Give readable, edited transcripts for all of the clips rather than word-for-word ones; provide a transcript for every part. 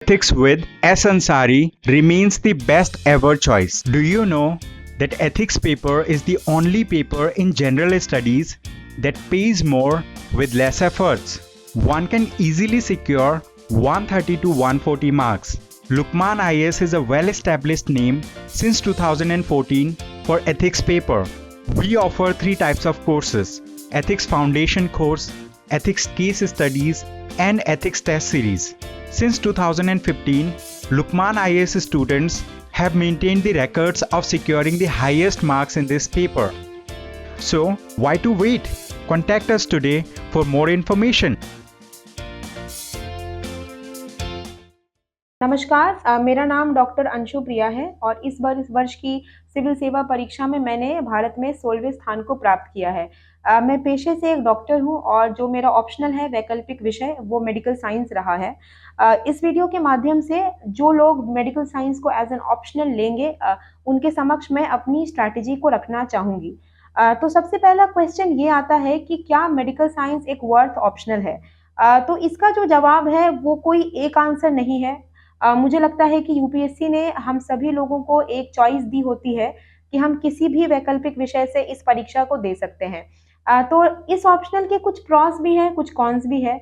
Ethics with S. Ansari remains the best ever choice. Do you know that ethics paper is the only paper in general studies that pays more with less efforts? One can easily secure 130 to 140 marks. Lukman IAS is a well-established name since 2014 for ethics paper. We offer 3 types of courses: Ethics Foundation course, Ethics Case Studies, and Ethics Test Series. Since 2015, Lukman IAS students have maintained the records of securing the highest marks in this paper. So, why to wait? Contact us today for more information. नमस्कार, मेरा नाम doctor Anshu प्रिया है और इस वर्ष की civil सेवा परीक्षा में मैंने भारत में 16वें स्थान को प्राप्त किया है। मैं पेशे से एक डॉक्टर हूं और जो मेरा ऑप्शनल है वैकल्पिक विषय वो मेडिकल साइंस रहा है। इस वीडियो के माध्यम से जो लोग मेडिकल साइंस को एज एन ऑप्शनल लेंगे उनके समक्ष मैं अपनी स्ट्रैटेजी को रखना चाहूँगी। तो सबसे पहला क्वेश्चन ये आता है कि क्या मेडिकल साइंस एक वर्थ ऑप्शनल है? तो इसका जो जवाब है वो कोई एक आंसर नहीं है। मुझे लगता है कि यूपीएससी ने हम सभी लोगों को एक चॉइस दी होती है कि हम किसी भी वैकल्पिक विषय से इस परीक्षा को दे सकते हैं। तो इस ऑप्शनल के कुछ प्रॉस भी हैं, कुछ कॉन्स भी हैं।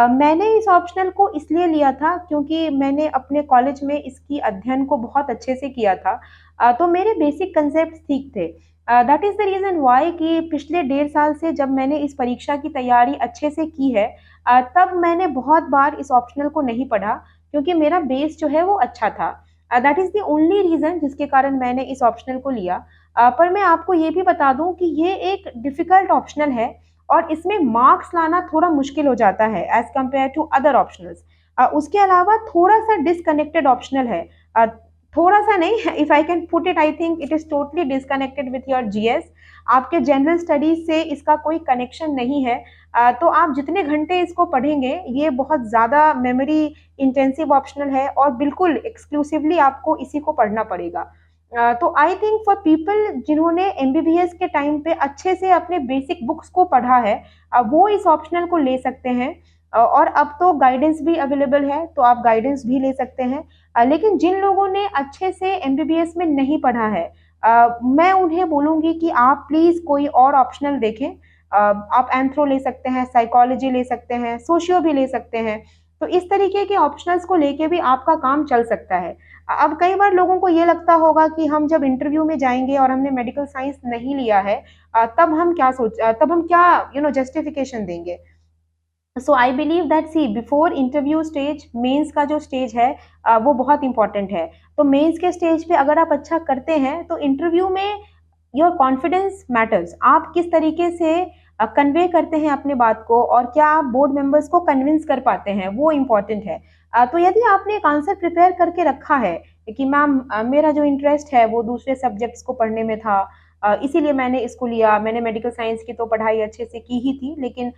मैंने इस ऑप्शनल को इसलिए लिया था क्योंकि मैंने अपने कॉलेज में इसकी अध्ययन को बहुत अच्छे से किया था। तो मेरे बेसिक कंसेप्ट ठीक थे। That is the reason why कि पिछले 1.5 साल से जब मैंने इस परीक्षा की तैयारी अच्छे से की है, तब मैंने बहुत बार इस ऑप्शनल को नहीं पढ़ा क्योंकि मेरा बेस जो है वो अच्छा था। That is the only reason जिसके कारण मैंने इस ऑप्शनल को लिया। पर मैं आपको ये भी बता दूँ कि ये एक डिफ़िकल्ट ऑप्शनल है और इसमें मार्क्स लाना थोड़ा मुश्किल हो जाता है as compare to other optionals. उसके अलावा थोड़ा-सा डिस्कनेक्टेड ऑप्शनल है। थोड़ा-सा नहीं, if I can put it, I think it is totally disconnected with your GS. आपके जनरल स्टडीज़ से इसका कोई कनेक्शन नहीं है। तो आप जितने घंटे इसको पढ़ेंगे, ये बहुत ज़्यादा मेमोरी इंटेंसिव ऑप्शनल है और बिल्कुल एक्सक्लूसिवली आपको इसी को पढ़ना पड़ेगा। तो आई थिंक फॉर पीपल जिन्होंने एमबीबीएस के टाइम पे अच्छे से अपने बेसिक बुक्स को पढ़ा है, वो इस ऑप्शनल को ले सकते हैं। और अब तो गाइडेंस भी अवेलेबल है, तो आप गाइडेंस भी ले सकते हैं। लेकिन जिन लोगों ने अच्छे से एमबीबीएस में नहीं पढ़ा है, मैं उन्हें बोलूँगी कि आप प्लीज़ कोई और ऑप्शनल देखें। आप एंथ्रो ले सकते हैं, साइकोलॉजी ले सकते हैं, सोशियो भी ले सकते हैं। तो इस तरीके के ऑप्शनल्स को लेके भी आपका काम चल सकता है। अब कई बार लोगों को ये लगता होगा कि हम जब इंटरव्यू में जाएँगे और हमने मेडिकल साइंस नहीं लिया है, तब हम क्या जस्टिफिकेशन देंगे। So I believe that see before interview stage, mains का जो स्टेज है वो बहुत इंपॉर्टेंट है। तो मेंस के स्टेज पे अगर आप अच्छा करते हैं तो इंटरव्यू में योर कॉन्फिडेंस मैटर्स। आप किस तरीके से कन्वे करते हैं अपने बात को और क्या आप बोर्ड मेंबर्स को कन्विंस कर पाते हैं, वो इम्पॉर्टेंट है। तो यदि आपने एक आंसर प्रिपेयर करके रखा है कि मैम मेरा जो इंटरेस्ट है वो दूसरे सब्जेक्ट्स को पढ़ने में था, इसीलिए मैंने इसको लिया। मैंने मेडिकल साइंस की तो पढ़ाई अच्छे से की ही थी, लेकिन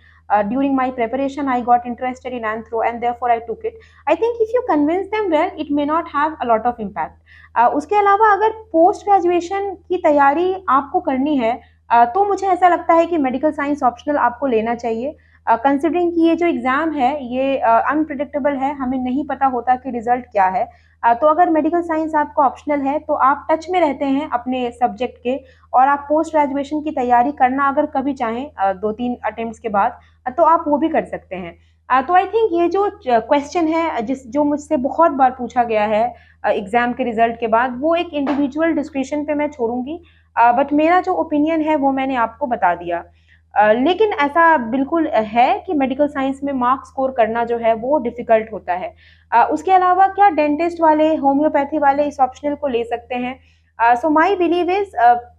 during my preparation I got interested in anthro and therefore I took it. I think if you convince them well, it may not have a lot of impact. उसके अलावा अगर पोस्ट ग्रेजुएशन की तैयारी आपको करनी है, तो मुझे ऐसा लगता है कि मेडिकल साइंस ऑप्शनल आपको लेना चाहिए। कंसिडरिंग कि ये जो एग्ज़ाम है ये अनप्रेडिक्टेबल है, हमें नहीं पता होता कि रिज़ल्ट क्या है। तो अगर मेडिकल साइंस आपका ऑप्शनल है तो आप टच में रहते हैं अपने सब्जेक्ट के और आप पोस्ट ग्रेजुएशन की तैयारी करना अगर कभी चाहें 2-3 अटेम्प्ट्स के बाद, तो आप वो भी कर सकते हैं। तो आई थिंक ये जो क्वेश्चन है जो मुझसे बहुत बार पूछा गया है एग्ज़ाम के रिज़ल्ट के बाद, वो एक इंडिविजुअल डिस्क्रिप्शन पे मैं छोड़ूँगी। बट मेरा जो ओपिनियन है वो मैंने आपको बता दिया। लेकिन ऐसा बिल्कुल है कि मेडिकल साइंस में मार्क्स स्कोर करना जो है वो डिफ़िकल्ट होता है। उसके अलावा क्या डेंटिस्ट वाले, होम्योपैथी वाले इस ऑप्शनल को ले सकते हैं? So my believe is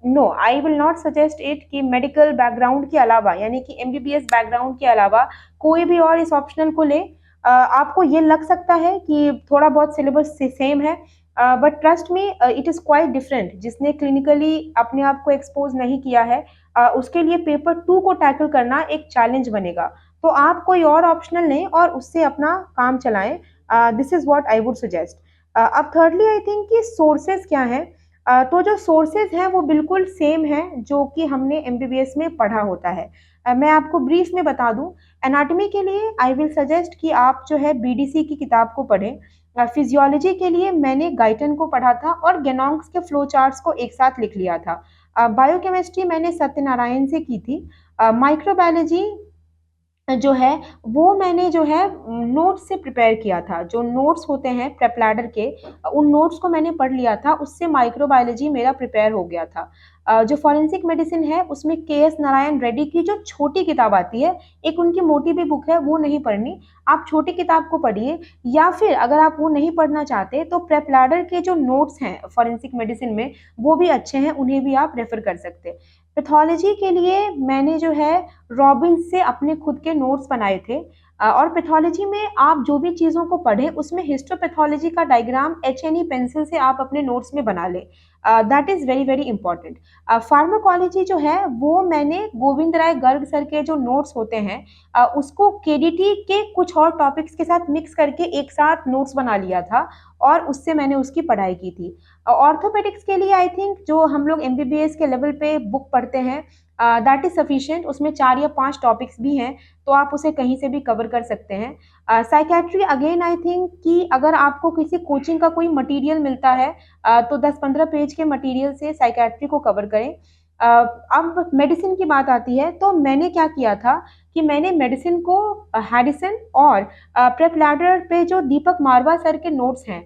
no, I will not suggest it कि मेडिकल बैकग्राउंड के अलावा, यानी कि एमबीबीएस बैकग्राउंड के अलावा कोई भी और इस ऑप्शनल को ले। आपको ये लग सकता है कि थोड़ा बहुत सिलेबस सेम है, but trust me it is quite different. जिसने क्लिनिकली अपने आप को एक्सपोज नहीं किया है, उसके लिए पेपर 2 को टैकल करना एक चैलेंज बनेगा। तो आप कोई और ऑप्शनल लें और उससे अपना काम चलाएं। This is what I would suggest. अब थर्डली आई थिंक कि सोर्सेज क्या हैं? तो जो सोर्सेज हैं वो बिल्कुल सेम हैं जो कि हमने एमबीबीएस में पढ़ा होता है। मैं आपको ब्रीफ में बता दूं, एनाटॉमी के लिए आई विल सजेस्ट कि आप जो है बीडीसी की किताब को पढ़ें। फिजियोलॉजी के लिए मैंने गाइटन को पढ़ा था और गेनोंग्स के फ्लो चार्ट्स को एक साथ लिख लिया था। बायोकेमिस्ट्री मैंने सत्यनारायण से की थी। माइक्रोबायोलॉजी जो है वो मैंने जो है नोट्स से प्रिपेयर किया था। जो नोट्स होते हैं प्रेप लैडर के, उन नोट्स को मैंने पढ़ लिया था, उससे माइक्रोबायोलॉजी मेरा प्रिपेयर हो गया था। जो फॉरेंसिक मेडिसिन है उसमें के.एस. नारायण रेड्डी की जो छोटी किताब आती है, एक उनकी मोटी भी बुक है, वो नहीं पढ़नी, आप छोटी किताब को पढ़िए। या फिर अगर आप वो नहीं पढ़ना चाहते तो प्रेप लैडर के जो नोट्स हैं फॉरेंसिक मेडिसिन में वो भी अच्छे हैं, उन्हें भी आप रेफर कर सकते हैं। पैथोलॉजी के लिए मैंने जो है रॉबिन्स से अपने खुद के नोट्स बनाए थे। और पैथोलॉजी में आप जो भी चीज़ों को पढ़ें उसमें हिस्टोपैथोलॉजी का डायग्राम एच.एन.ई. पेंसिल से आप अपने नोट्स में बना लें। That is very very important. Pharmacology जो है वो मैंने गोविंद राय गर्ग सर के जो नोट्स होते हैं उसको केडीटी के कुछ और टॉपिक्स के साथ मिक्स करके एक साथ नोट्स बना लिया था और उससे मैंने उसकी पढ़ाई की थी। ऑर्थोपेडिक्स के लिए आई थिंक जो हम लोग एमबीबीएस के लेवल पे बुक पढ़ते हैं दैट इज सफिशिएंट। उसमें 4 या 5 टॉपिक्स भी हैं, तो आप उसे कहीं से भी कवर कर सकते हैं। साइकेट्री अगेन आई थिंक कि अगर आपको किसी कोचिंग का कोई मटेरियल मिलता है तो 10-15 पेज के मटेरियल से साइकेट्री को कवर करें। अब मेडिसिन की बात आती है तो मैंने क्या किया था कि मैंने मेडिसिन को हैरिसन और प्रेप लैडर पे जो दीपक मारवा सर के नोट्स हैं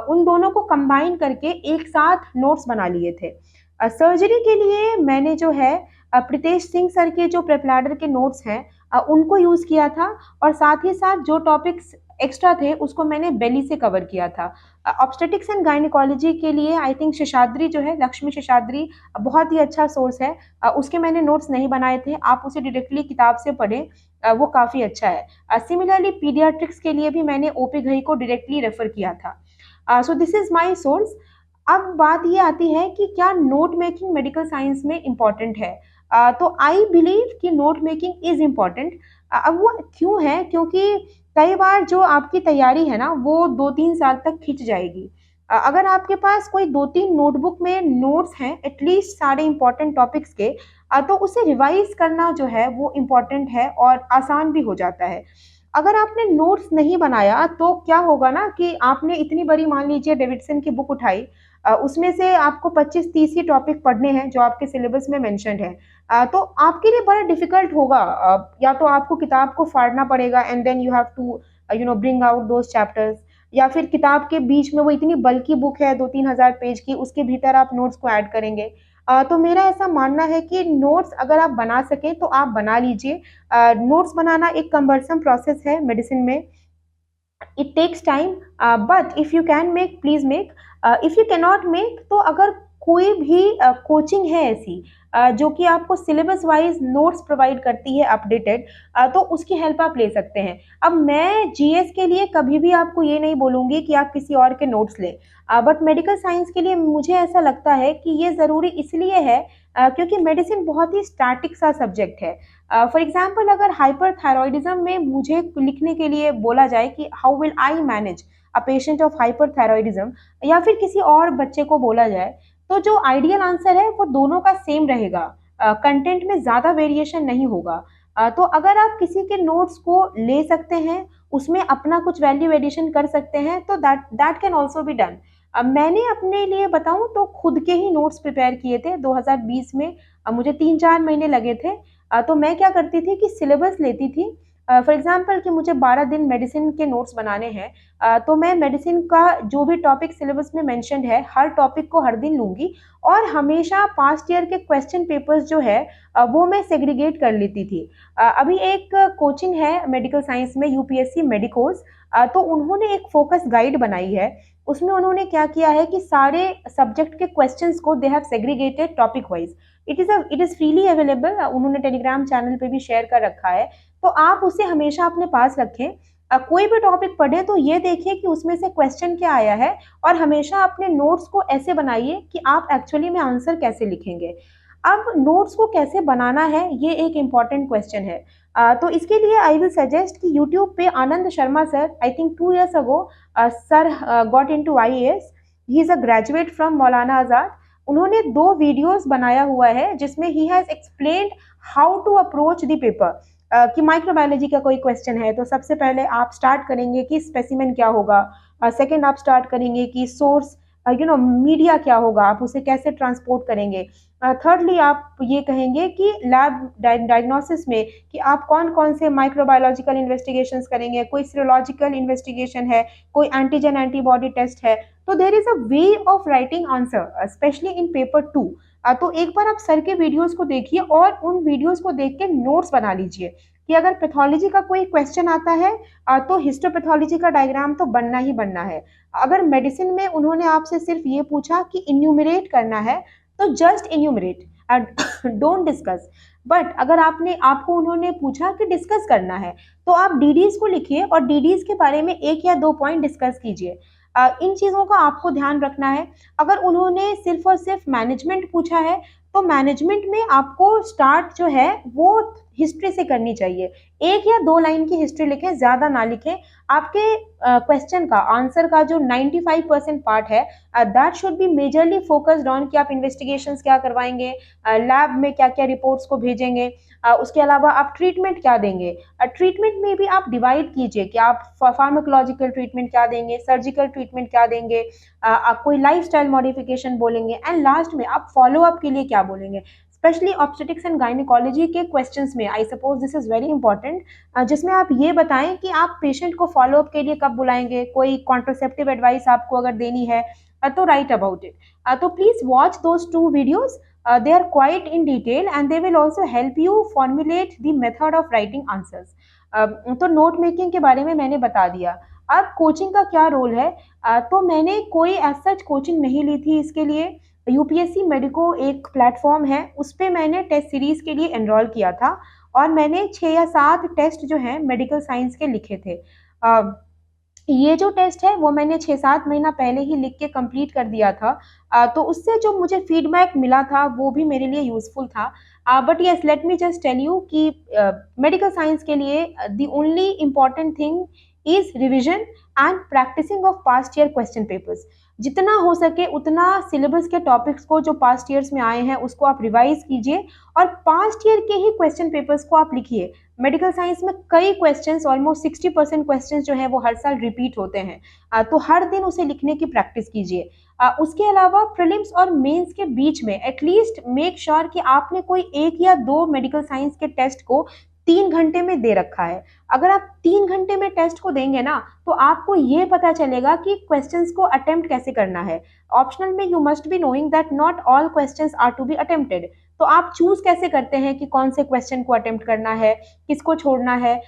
उन दोनों को कंबाइन करके एक साथ नोट्स बना लिए थे। सर्जरी के लिए मैंने जो है प्रीतेश सिंह सर के जो प्रेप लैडर के नोट्स हैं उनको यूज़ किया था और साथ ही साथ जो टॉपिक्स एक्स्ट्रा थे उसको मैंने बेली से कवर किया था। ऑब्स्टेटिक्स एंड गायनिकोलॉजी के लिए आई थिंक शेषाद्री जो है, लक्ष्मी शेषाद्री, बहुत ही अच्छा सोर्स है। उसके मैंने नोट्स नहीं बनाए थे, आप उसे डायरेक्टली किताब से पढ़ें, वो काफ़ी अच्छा है। सिमिलरली पीडियाट्रिक्स के लिए भी मैंने ओपी घई को डायरेक्टली रेफर किया था। So this is my source. अब बात ये आती है कि क्या नोट मेकिंग मेडिकल साइंस में इम्पॉर्टेंट है? तो आई बिलीव कि नोट मेकिंग इज़ इम्पॉर्टेंट। अब वो क्यों है? क्योंकि कई बार जो आपकी तैयारी है ना वो 2-3 साल तक खिंच जाएगी। अगर आपके पास कोई 2-3 नोटबुक में नोट्स हैं एटलीस्ट सारे इम्पोर्टेंट टॉपिक्स के, तो उसे रिवाइज करना जो है वो इम्पोर्टेंट है और आसान भी हो जाता है। अगर आपने नोट्स नहीं बनाया तो क्या होगा ना कि आपने इतनी बड़ी मान लीजिए डेविडसन की बुक उठाई, उसमें से आपको 25-30 ही टॉपिक पढ़ने हैं जो आपके सिलेबस में मेंशन्ड है। तो आपके लिए बड़ा डिफिकल्ट होगा। या तो आपको किताब को फाड़ना पड़ेगा and then you have to bring out those chapters, या फिर किताब के बीच में वो इतनी बल्कि बुक है 2-3 हज़ार पेज की, उसके भीतर आप नोट्स को ऐड करेंगे। तो मेरा ऐसा मानना है कि नोट्स अगर आप बना सकें तो आप बना लीजिए। नोट्स बनाना एक कम्बरसम प्रोसेस है मेडिसिन में, it takes time, but if you can make please make, if you cannot make तो अगर कोई भी कोचिंग है ऐसी जो कि आपको सिलेबस वाइज नोट्स प्रोवाइड करती है अपडेटेड, तो उसकी हेल्प आप ले सकते हैं। अब मैं जीएस के लिए कभी भी आपको ये नहीं बोलूँगी कि आप किसी और के नोट्स लें, बट मेडिकल साइंस के लिए मुझे ऐसा लगता है कि ये ज़रूरी इसलिए है क्योंकि मेडिसिन बहुत ही स्टैटिक सा सब्जेक्ट है। फॉर एग्जाम्पल अगर हाइपरथायरॉयडिज्म में मुझे लिखने के लिए बोला जाए कि how will I manage a patient of hyperthyroidism, या फिर किसी और बच्चे को बोला जाए, तो जो आइडियल आंसर है वो दोनों का सेम रहेगा, कंटेंट में ज़्यादा वेरिएशन नहीं होगा। तो अगर आप किसी के नोट्स को ले सकते हैं, उसमें अपना कुछ वैल्यू एडिशन कर सकते हैं, तो that can also be done. मैंने अपने लिए बताऊं तो खुद के ही नोट्स प्रिपेयर किए थे 2020 में। मुझे 3-4 महीने लगे थे। तो मैं क्या करती थी कि सिलेबस लेती थी। फॉर एग्जांपल कि मुझे 12 दिन मेडिसिन के नोट्स बनाने हैं, तो मैं मेडिसिन का जो भी टॉपिक सिलेबस में मेंशन्ड है हर टॉपिक को हर दिन लूँगी और हमेशा पास्ट ईयर के क्वेश्चन पेपर्स जो है वो मैं सेग्रीगेट कर लेती थी। अभी एक कोचिंग है मेडिकल साइंस में यूपीएससी मेडिकोज, तो उन्होंने एक फोकस गाइड बनाई है। उसमें उन्होंने क्या किया है कि सारे सब्जेक्ट के क्वेश्चंस को they have segregated topic wise. It is freely available, उन्होंने टेलीग्राम चैनल पे भी शेयर कर रखा है, तो आप उसे हमेशा अपने पास रखें। कोई भी टॉपिक पढ़े तो ये देखिए कि उसमें से क्वेश्चन क्या आया है और हमेशा अपने नोट्स को ऐसे बनाइए कि आप एक्चुअली में आंसर कैसे लिखेंगे। अब नोट्स को कैसे बनाना है ये एक इम्पॉर्टेंट क्वेश्चन है। तो इसके लिए आई विल सजेस्ट कि यूट्यूब पे Anand Sharma sir, I think 2 years ago, sir got into IAS, he is a graduate from Maulana Azad. उन्होंने 2 वीडियोस बनाया हुआ है जिसमें he has explained how to approach the paper. कि माइक्रोबायोलॉजी का कोई क्वेश्चन है तो सबसे पहले आप स्टार्ट करेंगे कि स्पेसिमेन क्या होगा, सेकंड आप स्टार्ट करेंगे कि सोर्स मीडिया क्या होगा, आप उसे कैसे ट्रांसपोर्ट करेंगे, थर्डली आप ये कहेंगे कि लैब डायग्नोसिस में कि आप कौन कौन से माइक्रोबायोलॉजिकल इन्वेस्टिगेशंस करेंगे, कोई सीरोलॉजिकल इन्वेस्टिगेशन है, कोई एंटीजन एंटीबॉडी टेस्ट है। तो there is a way of writing answer specially in paper 2। तो एक बार आप सर के वीडियोस को देखिए और उन वीडियोस को देख के नोट्स बना लीजिए कि अगर पैथोलॉजी का कोई क्वेश्चन आता है तो हिस्टोपैथोलॉजी का डायग्राम तो बनना ही बनना है। अगर मेडिसिन में उन्होंने आपसे सिर्फ ये पूछा कि इन्यूमरेट करना है तो just enumerate, don't discuss. But अगर आपको उन्होंने पूछा कि डिस्कस करना है तो आप डीडीज को लिखिए और डीडीज के बारे में 1 या 2 पॉइंट डिस्कस कीजिए। इन चीज़ों का आपको ध्यान रखना है। अगर उन्होंने सिर्फ और सिर्फ मैनेजमेंट पूछा है तो मैनेजमेंट में आपको स्टार्ट जो है वो हिस्ट्री से करनी चाहिए। 1 या 2 लाइन की हिस्ट्री लिखें, ज़्यादा ना लिखें। आपके क्वेश्चन का आंसर का जो 95% पार्ट है that should be majorly focused on कि आप इन्वेस्टिगेशंस क्या करवाएंगे, लैब में क्या क्या रिपोर्ट्स को भेजेंगे, उसके अलावा आप ट्रीटमेंट क्या देंगे। ट्रीटमेंट में भी आप डिवाइड कीजिए कि आप फार्माकोलॉजिकल ट्रीटमेंट क्या देंगे, सर्जिकल ट्रीटमेंट क्या देंगे, आप कोई लाइफस्टाइल मॉडिफिकेशन बोलेंगे एंड लास्ट में आप फॉलो अप के लिए क्या बोलेंगे। स्पेशली ऑब्स्टेटिक्स एंड गायनेकोलॉजी के क्वेश्चंस में I suppose this is very important, जिसमें आप ये बताएं कि आप पेशेंट को फॉलो अप के लिए कब बुलाएंगे, कोई कॉन्ट्रासेप्टिव एडवाइस आपको अगर देनी है तो राइट अबाउट इट। तो please watch those 2 videos, they are quite in detail and they will also help you formulate the method of writing answers। तो नोट मेकिंग के बारे में मैंने बता दिया। अब कोचिंग का क्या रोल है, तो मैंने कोई एज सच कोचिंग नहीं ली थी इसके लिए। यूपीएससी मेडिको एक प्लेटफॉर्म है, उस पर मैंने टेस्ट सीरीज के लिए एनरोल किया था और मैंने 6 या 7 टेस्ट जो हैं मेडिकल साइंस के लिखे थे। ये जो टेस्ट है वो मैंने 6-7 महीना पहले ही लिख के कंप्लीट कर दिया था। तो उससे जो मुझे फीडबैक मिला था वो भी मेरे लिए यूजफुल था। But yes, let me just tell you कि मेडिकल साइंस के लिए the only important thing is revision and practising of past year question papers. जितना हो सके उतना सिलेबस के टॉपिक्स को जो पास्ट ईयर्स में आए हैं उसको आप रिवाइज कीजिए और पास्ट ईयर के ही क्वेश्चन पेपर्स को आप लिखिए। मेडिकल साइंस में कई क्वेश्चंस, ऑलमोस्ट 60% क्वेश्चंस जो है वो हर साल रिपीट होते हैं, तो हर दिन उसे लिखने की प्रैक्टिस कीजिए। उसके अलावा प्रीलिम्स और मेंस के बीच में एटलीस्ट मेक श्योर कि आपने कोई 1 या 2 मेडिकल साइंस के टेस्ट को 3 घंटे में दे रखा है। अगर आप 3 घंटे में टेस्ट को देंगे ना तो आपको ये पता चलेगा कि क्वेश्चंस को अटेम्प्ट कैसे करना है। ऑप्शनल में you must be knowing that not all questions are to be attempted. तो आप चूज कैसे करते हैं कि कौन से क्वेश्चन को अटेम्प्ट करना है, किसको छोड़ना है।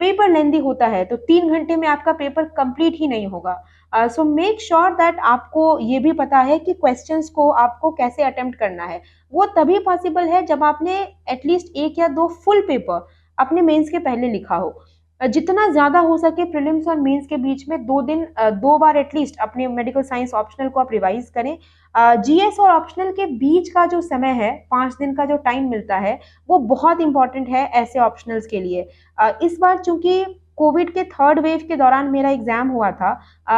पेपर लेंदी होता है तो 3 घंटे में आपका पेपर कंप्लीट ही नहीं होगा। सो मेक श्योर दैट आपको ये भी पता है कि क्वेश्चंस को आपको कैसे अटेम्प्ट करना है। वो तभी पॉसिबल है जब आपने एटलीस्ट 1 या 2 फुल पेपर अपने मेंस के पहले लिखा हो। जितना ज़्यादा हो सके प्रीलिम्स और मेंस के बीच में 2 दिन 2 बार एटलीस्ट अपने मेडिकल साइंस ऑप्शनल को आप रिवाइज करें। जीएस और ऑप्शनल के बीच का जो समय है, 5 दिन का जो टाइम मिलता है, वो बहुत इंपॉर्टेंट है ऐसे ऑप्शनल्स के लिए। इस बार चूंकि कोविड के 3rd वेव के दौरान मेरा एग्जाम हुआ था,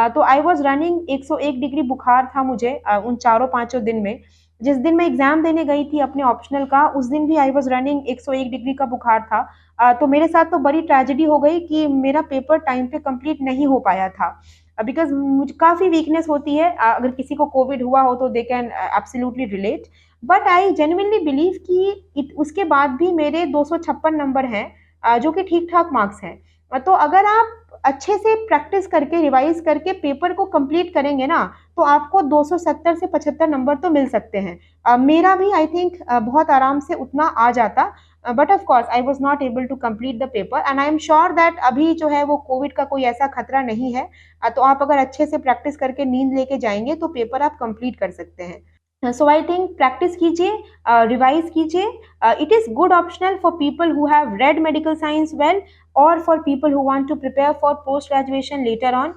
तो आई वॉज रनिंग 101 डिग्री बुखार था मुझे उन 4-5 दिन में। जिस दिन मैं एग्जाम देने गई थी अपने ऑप्शनल का, उस दिन भी आई वॉज रनिंग 101 डिग्री का बुखार था। तो मेरे साथ तो बड़ी ट्रेजेडी हो गई कि मेरा पेपर टाइम पे कंप्लीट नहीं हो पाया था, बिकॉज मुझे काफ़ी वीकनेस होती है। अगर किसी को कोविड हुआ हो तो they can absolutely relate. But I genuinely believe कि उसके बाद भी मेरे 256 नंबर हैं, जो कि ठीक ठाक मार्क्स हैं। तो अगर आप अच्छे से प्रैक्टिस करके रिवाइज करके पेपर को कंप्लीट करेंगे ना तो आपको 270 से 75 नंबर तो मिल सकते हैं। मेरा भी आई थिंक बहुत आराम से उतना आ जाता, but of course I was not able to complete the paper and I am sure that अभी जो है वो कोविड का कोई ऐसा खतरा नहीं है। तो आप अगर अच्छे से प्रैक्टिस करके नींद लेके जाएंगे तो पेपर आप कंप्लीट कर सकते हैं। सो आई थिंक प्रैक्टिस कीजिए, रिवाइज कीजिए। It is good optional for people who have read medical science well or for people who want to prepare for post graduation later on।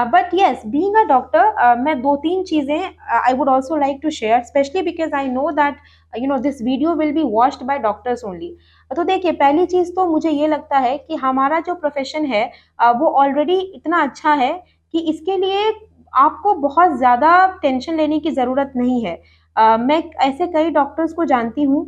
But yes, being a doctor, मैं 2-3 चीज़ें I would also like to share, especially because I know that this video will be watched by doctors only। तो देखिए, पहली चीज़ तो मुझे ये लगता है कि हमारा जो प्रोफेशन है वो ऑलरेडी इतना अच्छा है कि इसके लिए आपको बहुत ज़्यादा टेंशन लेने की ज़रूरत नहीं है। मैं ऐसे कई डॉक्टर्स को जानती हूँ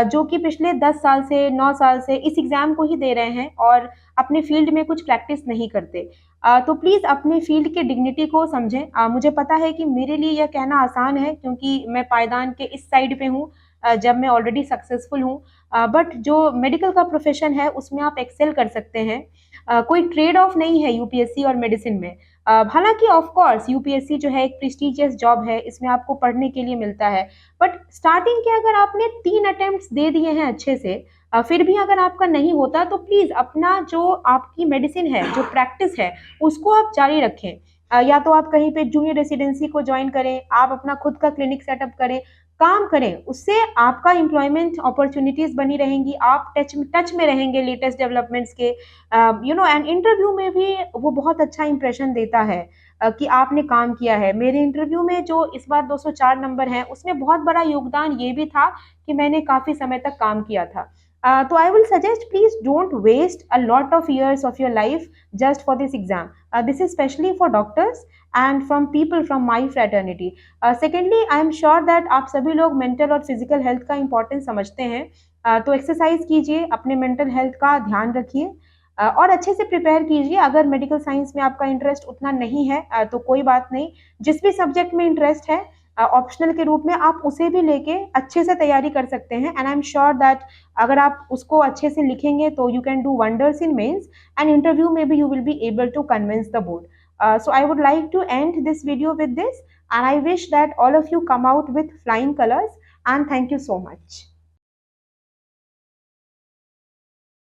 जो कि पिछले 10 साल से 9 साल से इस एग्ज़ाम को ही दे रहे हैं और अपने फील्ड में कुछ प्रैक्टिस नहीं करते। तो प्लीज़ अपने फील्ड की डिग्निटी को समझें। मुझे पता है कि मेरे लिए यह कहना आसान है क्योंकि मैं पायदान के इस साइड पे हूँ, जब मैं ऑलरेडी सक्सेसफुल हूँ। बट जो मेडिकल का प्रोफ़ेशन है उसमें आप एक्सेल कर सकते हैं। कोई ट्रेड ऑफ नहीं है यूपीएससी और मेडिसिन में। हालाँकि ऑफ कोर्स यूपीएससी जो है एक प्रेस्टीजियस जॉब है, इसमें आपको पढ़ने के लिए मिलता है। बट स्टार्टिंग के अगर आपने 3 अटेम्प्ट्स दे दिए हैं अच्छे से, फिर भी अगर आपका नहीं होता तो प्लीज़ अपना जो आपकी मेडिसिन है, जो प्रैक्टिस है, उसको आप जारी रखें। या तो आप कहीं पे जूनियर रेसिडेंसी को जॉइन करें, आप अपना खुद का क्लिनिक सेटअप करें, काम करें। उससे आपका एम्प्लॉयमेंट अपॉर्च्युनिटीज़ बनी रहेंगी, आप टच में रहेंगे लेटेस्ट डेवलपमेंट्स के। एंड इंटरव्यू में भी वो बहुत अच्छा इंप्रेशन देता है कि आपने काम किया है। मेरे इंटरव्यू में जो इस बार 204 नंबर हैं, उसमें बहुत बड़ा योगदान ये भी था कि मैंने काफ़ी समय तक काम किया था। तो I will suggest please don't waste a lot of years of your life just for this exam. This is specially for doctors and from people from my fraternity. Secondly, I am sure that आप सभी लोग mental और physical health का importance समझते हैं। तो exercise कीजिए, अपने मेंटल हेल्थ का ध्यान रखिए और अच्छे से प्रिपेयर कीजिए। अगर मेडिकल साइंस में आपका इंटरेस्ट उतना नहीं है तो कोई बात नहीं, जिस भी सब्जेक्ट में इंटरेस्ट है ऑप्शनल के रूप में आप उसे भी लेके अच्छे से तैयारी कर सकते हैं। And I am sure that अगर आप उसको अच्छे से लिखेंगे तो you can do wonders in mains and interview में भी you will be able to convince the board. So I would like to end this video with this, and I wish that all of you come out with flying colors, and thank you so much.